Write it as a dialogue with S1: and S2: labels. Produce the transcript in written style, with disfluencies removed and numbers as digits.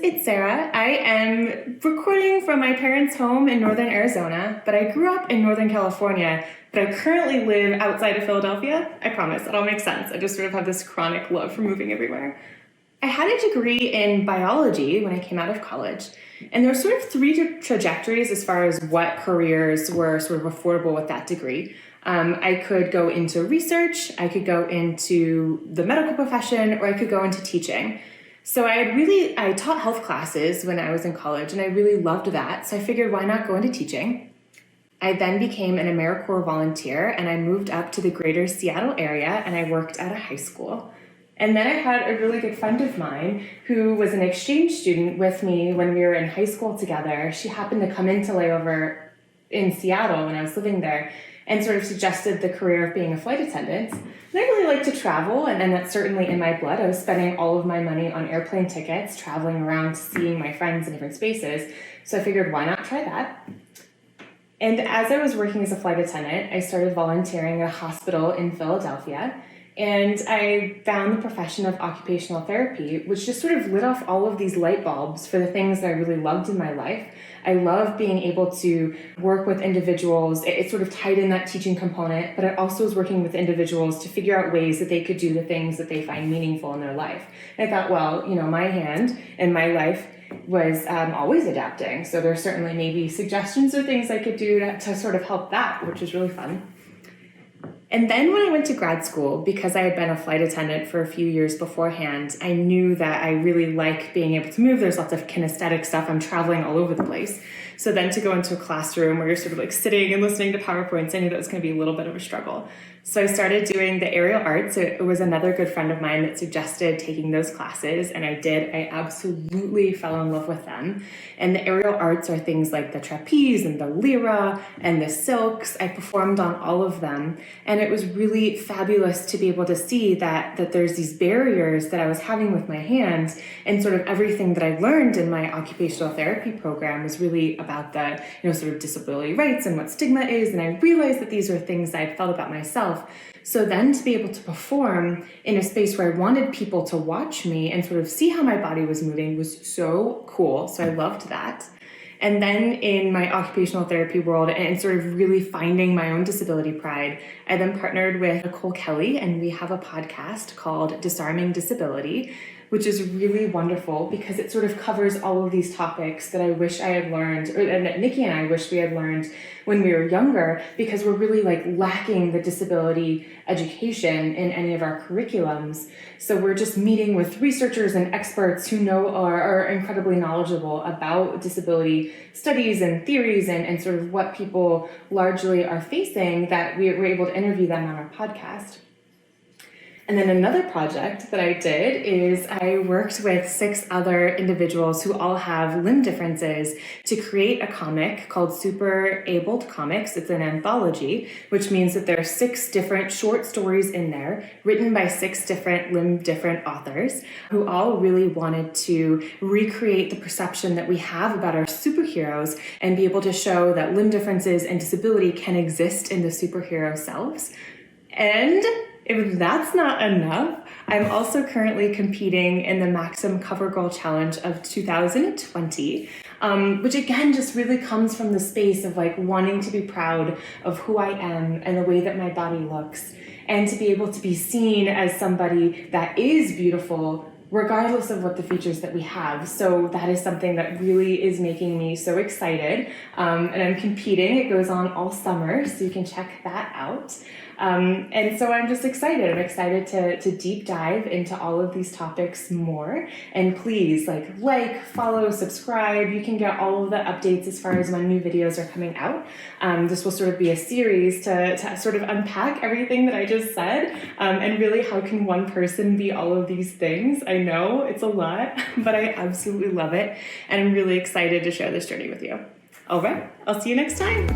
S1: it's Sarah. I am recording from my parents' home in northern Arizona, but I grew up in Northern California, but I currently live outside of Philadelphia. I promise, that all makes sense. I just sort of have this chronic love for moving everywhere. I had a degree in biology when I came out of college, and there were sort of three trajectories as far as what careers were sort of affordable with that degree. I could go into research, I could go into the medical profession, or I could go into teaching. So I taught health classes when I was in college, and I really loved that. So I figured, why not go into teaching? I then became an AmeriCorps volunteer, and I moved up to the greater Seattle area, and I worked at a high school. And then I had a really good friend of mine who was an exchange student with me when we were in high school together. She happened to come into layover in Seattle when I was living there, and sort of suggested the career of being a flight attendant. And I really like to travel, and that's certainly in my blood. I was spending all of my money on airplane tickets, traveling around, seeing my friends in different spaces. So I figured, why not try that? And as I was working as a flight attendant, I started volunteering at a hospital in Philadelphia. And I found the profession of occupational therapy, which just sort of lit off all of these light bulbs for the things that I really loved in my life. I love being able to work with individuals. It sort of tied in that teaching component, but I also was working with individuals to figure out ways that they could do the things that they find meaningful in their life. And I thought, well, my hand and my life was always adapting. So there's certainly maybe suggestions or things I could do to sort of help that, which was really fun. And then when I went to grad school, because I had been a flight attendant for a few years beforehand, I knew that I really like being able to move. There's lots of kinesthetic stuff. I'm traveling all over the place. So then to go into a classroom where you're sort of like sitting and listening to PowerPoints, I knew that was going to be a little bit of a struggle. So I started doing the aerial arts. It was another good friend of mine that suggested taking those classes, and I did. I absolutely fell in love with them. And the aerial arts are things like the trapeze and the lyra and the silks. I performed on all of them, and it was really fabulous to be able to see that there's these barriers that I was having with my hands, and sort of everything that I learned in my occupational therapy program was really about the sort of disability rights and what stigma is, and I realized that these are things I felt about myself. So then to be able to perform in a space where I wanted people to watch me and sort of see how my body was moving was so cool. So I loved that. And then in my occupational therapy world and sort of really finding my own disability pride, I then partnered with Nicole Kelly, and we have a podcast called Disarming Disability, which is really wonderful because it sort of covers all of these topics that I wish I had learned, and that Nikki and I wish we had learned when we were younger, because we're really lacking the disability education in any of our curriculums. So we're just meeting with researchers and experts who are incredibly knowledgeable about disability studies and theories and sort of what people largely are facing, that we're able to interview them on our podcast. And then another project that I did is I worked with 6 other individuals who all have limb differences to create a comic called Super Abled Comics. It's an anthology, which means that there are 6 different short stories in there written by 6 different limb-different authors who all really wanted to recreate the perception that we have about our superheroes and be able to show that limb differences and disability can exist in the superhero selves. And if that's not enough, I'm also currently competing in the Maxim CoverGirl Challenge of 2020, which again just really comes from the space of wanting to be proud of who I am and the way that my body looks, and to be able to be seen as somebody that is beautiful regardless of what the features that we have. So that is something that really is making me so excited. And I'm competing. It goes on all summer, so you can check that out. And so I'm just excited. I'm excited to deep dive into all of these topics more. And please follow, subscribe. You can get all of the updates as far as when new videos are coming out. This will sort of be a series to sort of unpack everything that I just said, and really how can one person be all of these things. I know it's a lot, but I absolutely love it. And I'm really excited to share this journey with you. All right, I'll see you next time.